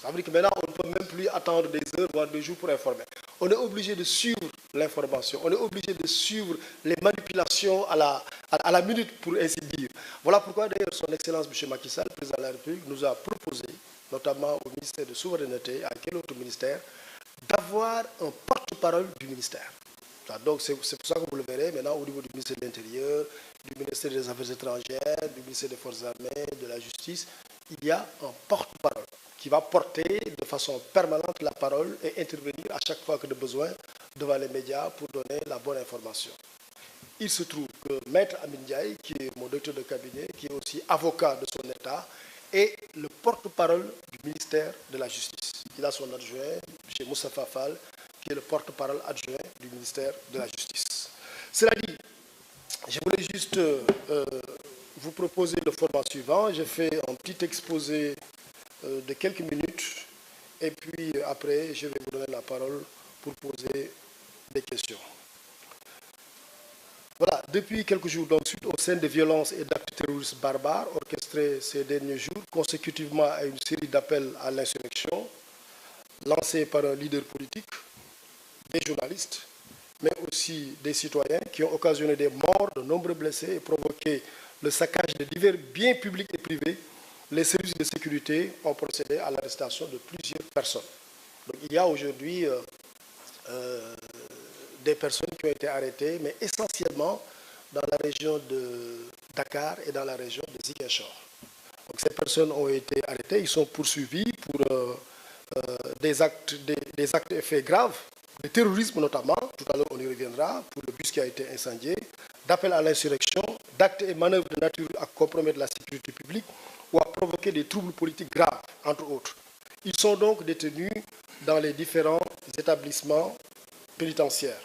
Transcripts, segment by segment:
Ça veut dire que maintenant, on ne peut même plus attendre des heures, voire des jours pour informer. On est obligé de suivre l'information. On est obligé de suivre les manipulations à la minute, pour ainsi dire. Voilà pourquoi, d'ailleurs, son Excellence M. Macky Sall, président de la République, nous a proposé, notamment au ministère de Souveraineté, à quel autre ministère, d'avoir un porte-parole du ministère. Donc, c'est pour ça que vous le verrez maintenant au niveau du ministère de l'Intérieur, du ministère des Affaires étrangères, du ministère des Forces armées, de la Justice. Il y a un porte-parole qui va porter de façon permanente la parole et intervenir à chaque fois que de besoin devant les médias pour donner la bonne information. Il se trouve que Maître Amin Ndiaye, qui est mon docteur de cabinet, qui est aussi avocat de son État, est le porte-parole du ministère de la Justice. Il a son adjoint, M. Moustapha Fall, qui est le porte-parole adjoint du ministère de la Justice. Cela dit, je voulais juste vous proposer le format suivant. J'ai fait un petit exposé de quelques minutes et puis après, je vais vous donner la parole pour poser des questions. Voilà, depuis quelques jours, donc, suite aux scènes de violence et d'actes terroristes barbares orchestrés ces derniers jours, consécutivement à une série d'appels à l'insurrection lancés par un leader politique, des journalistes, mais aussi des citoyens qui ont occasionné des morts, de nombreux blessés et provoqué le saccage de divers biens publics et privés, les services de sécurité ont procédé à l'arrestation de plusieurs personnes. Donc, il y a aujourd'hui des personnes qui ont été arrêtées, mais essentiellement dans la région de Dakar et dans la région de Ziguinchor. Donc, ces personnes ont été arrêtées, ils sont poursuivis pour des actes et faits graves, de terrorisme notamment, tout à l'heure on y reviendra, pour le bus qui a été incendié, d'appel à l'insurrection, d'actes et manœuvres de nature à compromettre la sécurité publique ou à provoquer des troubles politiques graves, entre autres. Ils sont donc détenus dans les différents établissements pénitentiaires,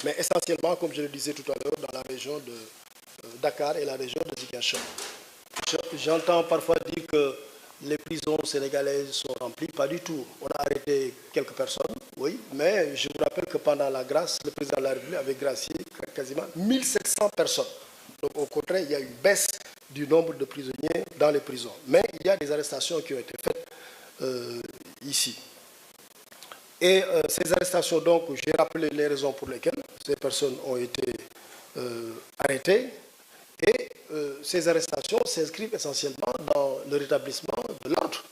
mais essentiellement, comme je le disais tout à l'heure, dans la région de Dakar et la région de Ziguinchor. J'entends parfois dire que les prisons sénégalaises sont remplies. Pas du tout. On a arrêté quelques personnes, oui, mais je vous rappelle que pendant la grâce, le président de la République avait gracié quasiment 1700 personnes. Donc au contraire, il y a une baisse du nombre de prisonniers dans les prisons. Mais il y a des arrestations qui ont été faites ici. Et ces arrestations, donc, j'ai rappelé les raisons pour lesquelles ces personnes ont été arrêtées. Et ces arrestations s'inscrivent essentiellement dans le rétablissement de l'ordre,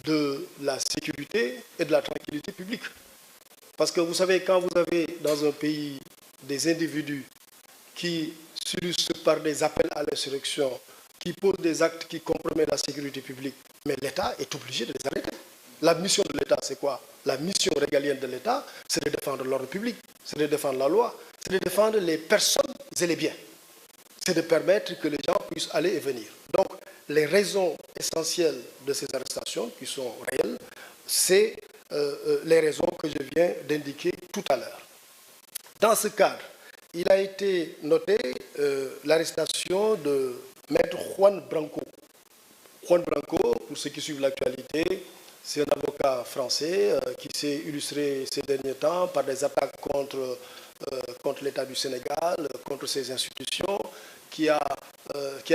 de la sécurité et de la tranquillité publique. Parce que vous savez, quand vous avez dans un pays des individus qui s'illustrent par des appels à l'insurrection, qui posent des actes qui compromettent la sécurité publique, mais l'État est obligé de les arrêter. La mission de l'État, c'est quoi? La mission régalienne de l'État, c'est de défendre l'ordre public, c'est de défendre la loi, c'est de défendre les personnes et les biens. C'est de permettre que les gens puissent aller et venir. Donc, les raisons essentielles de ces arrestations, qui sont réelles, c'est les raisons que je viens d'indiquer tout à l'heure. Dans ce cadre, il a été noté l'arrestation de Maître Juan Branco. Juan Branco, pour ceux qui suivent l'actualité, c'est un avocat français qui s'est illustré ces derniers temps par des attaques contre l'État du Sénégal, contre ses institutions, qui a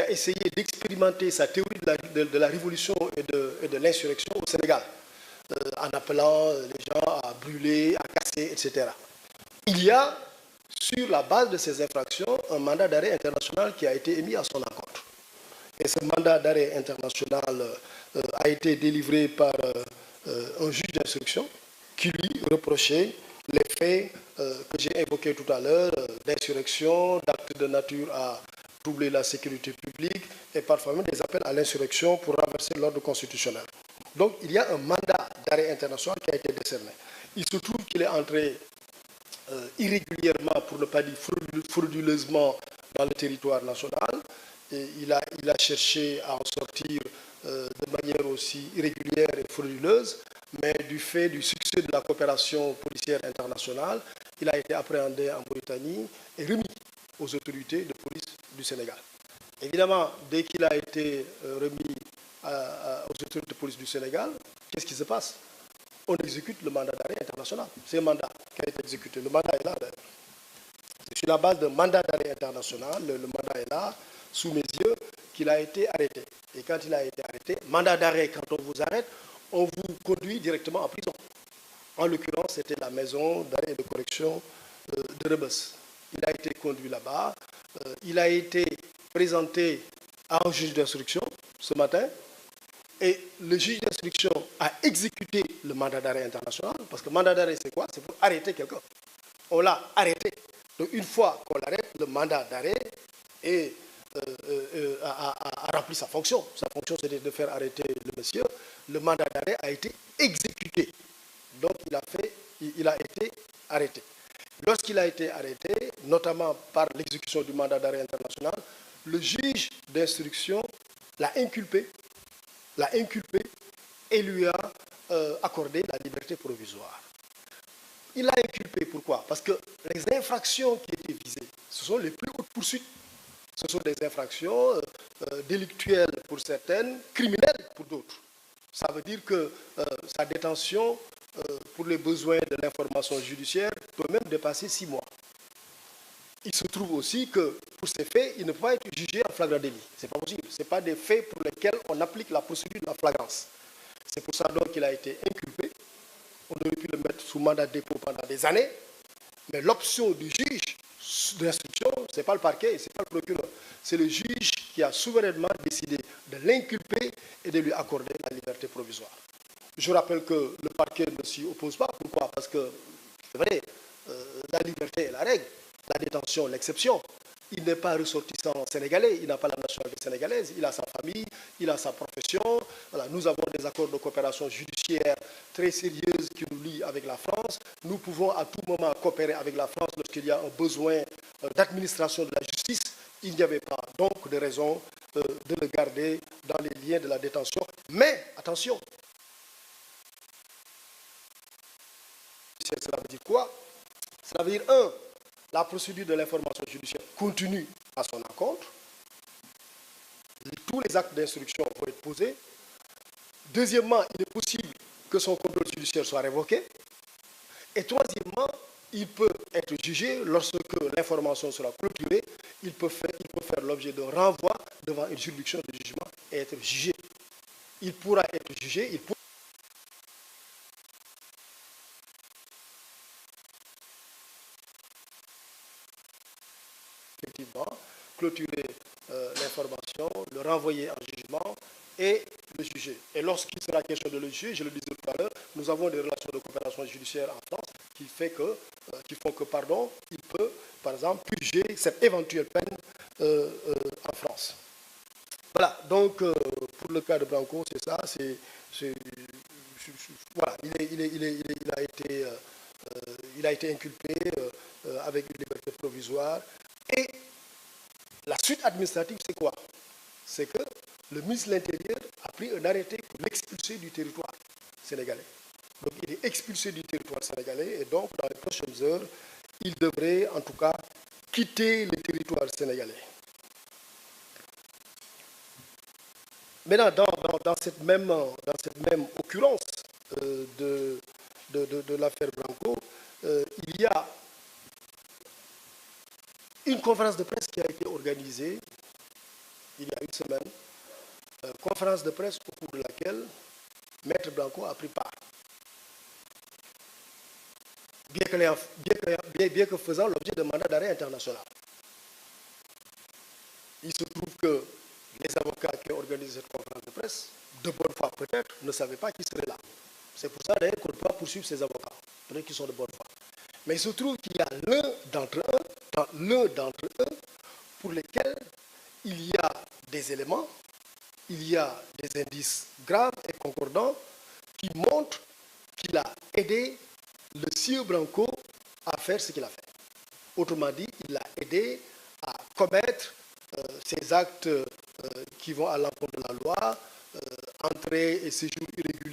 essayé d'expérimenter sa théorie de la révolution et de l'insurrection au Sénégal, en appelant les gens à brûler, à casser, etc. Il y a, sur la base de ces infractions, un mandat d'arrêt international qui a été émis à son encontre. Et ce mandat d'arrêt international a été délivré par un juge d'instruction qui lui reprochait les faits que j'ai évoqués tout à l'heure, d'insurrection, d'actes de nature à troubler la sécurité publique et parfois même des appels à l'insurrection pour renverser l'ordre constitutionnel. Donc il y a un mandat d'arrêt international qui a été décerné. Il se trouve qu'il est entré irrégulièrement, pour ne pas dire frauduleusement, dans le territoire national. Et il a cherché à en sortir de manière aussi irrégulière et frauduleuse, mais du fait du succès de la coopération policière internationale, il a été appréhendé en Mauritanie et remis aux autorités de police du Sénégal. Évidemment, dès qu'il a été remis aux autorités de police du Sénégal, qu'est-ce qui se passe? On exécute le mandat d'arrêt international. C'est un mandat qui a été exécuté. Le mandat est là. C'est sur la base d'un mandat d'arrêt international, le mandat est là, sous mes yeux, qu'il a été arrêté. Et quand il a été arrêté, mandat d'arrêt, quand on vous arrête, on vous conduit directement en prison. En l'occurrence, c'était la maison d'arrêt et de correction de Rebus. Il a été conduit là-bas. Il a été présenté à un juge d'instruction ce matin. Et le juge d'instruction a exécuté le mandat d'arrêt international. Parce que le mandat d'arrêt, c'est quoi? C'est pour arrêter quelqu'un. On l'a arrêté. Donc, une fois qu'on l'arrête, le mandat d'arrêt a rempli sa fonction. Sa fonction, c'était de faire arrêter le monsieur. Le mandat d'arrêt a été exécuté. Donc, il a été arrêté. Lorsqu'il a été arrêté, notamment par l'exécution du mandat d'arrêt international, le juge d'instruction l'a inculpé et lui a accordé la liberté provisoire. Il l'a inculpé, pourquoi? Parce que les infractions qui étaient visées, ce sont les plus hautes poursuites. Ce sont des infractions délictuelles pour certaines, criminelles pour d'autres. Ça veut dire que sa détention, pour les besoins de l'information judiciaire, peut même dépasser 6 mois. Il se trouve aussi que pour ces faits, il ne peut pas être jugé en flagrant délit. Ce n'est pas possible. Ce n'est pas des faits pour lesquels on applique la procédure de la flagrance. C'est pour ça donc qu'il a été inculpé. On aurait pu le mettre sous mandat de dépôt pendant des années. Mais l'option du juge d'instruction, ce n'est pas le parquet, ce n'est pas le procureur. C'est le juge qui a souverainement décidé de l'inculper et de lui accorder la liberté provisoire. Je rappelle que le parquet ne s'y oppose pas. Pourquoi? Parce que, c'est vrai, la liberté est la règle, la détention l'exception. Il n'est pas ressortissant sénégalais, il n'a pas la nationalité sénégalaise, il a sa famille, il a sa profession. Voilà, nous avons des accords de coopération judiciaire très sérieuses qui nous lient avec la France. Nous pouvons à tout moment coopérer avec la France lorsqu'il y a un besoin d'administration de la justice. Il n'y avait pas donc de raison de le garder dans les liens de la détention. Mais, attention, cela veut dire quoi? Cela veut dire, la procédure de l'information judiciaire continue à son encontre. Tous les actes d'instruction vont être posés. Deuxièmement, il est possible que son contrôle judiciaire soit révoqué. Et troisièmement, il peut être jugé lorsque l'information sera clôturée. Il peut faire l'objet d'un renvoi devant une juridiction de jugement et être jugé. Il pourra être jugé, effectivement clôturer l'information, le renvoyer en jugement et le juger. Et lorsqu'il sera question de le juger, je le disais tout à l'heure, nous avons des relations de coopération judiciaire en France qui font que, il peut, par exemple, purger cette éventuelle peine en France. Voilà, donc pour le cas de Branco, c'est ça, voilà, il a été inculpé avec une liberté provisoire. Et la suite administrative, c'est quoi? C'est que le ministre de l'Intérieur a pris un arrêté pour l'expulser du territoire sénégalais. Donc il est expulsé du territoire sénégalais et donc dans les prochaines heures, il devrait en tout cas quitter le territoire sénégalais. Maintenant, dans cette même occurrence de l'affaire Branco, il y a une conférence de presse qui a été organisée il y a une semaine, conférence de presse au cours de laquelle Maître Branco a pris part. Bien que faisant l'objet d'un mandat d'arrêt international. Il se trouve que les avocats qui ont organisé cette conférence de presse, de bonne foi peut-être, ne savaient pas qui serait là. C'est pour ça d'ailleurs qu'on ne peut pas poursuivre ces avocats, peut-être qu'ils sont de bonne foi. Mais il se trouve qu'il y a l'un d'entre eux pour lesquels il y a des éléments, il y a des indices graves et concordants qui montrent qu'il a aidé le sieur Branco à faire ce qu'il a fait. Autrement dit, il l'a aidé à commettre ces actes qui vont à l'encontre de la loi, entrée et séjour irrégulier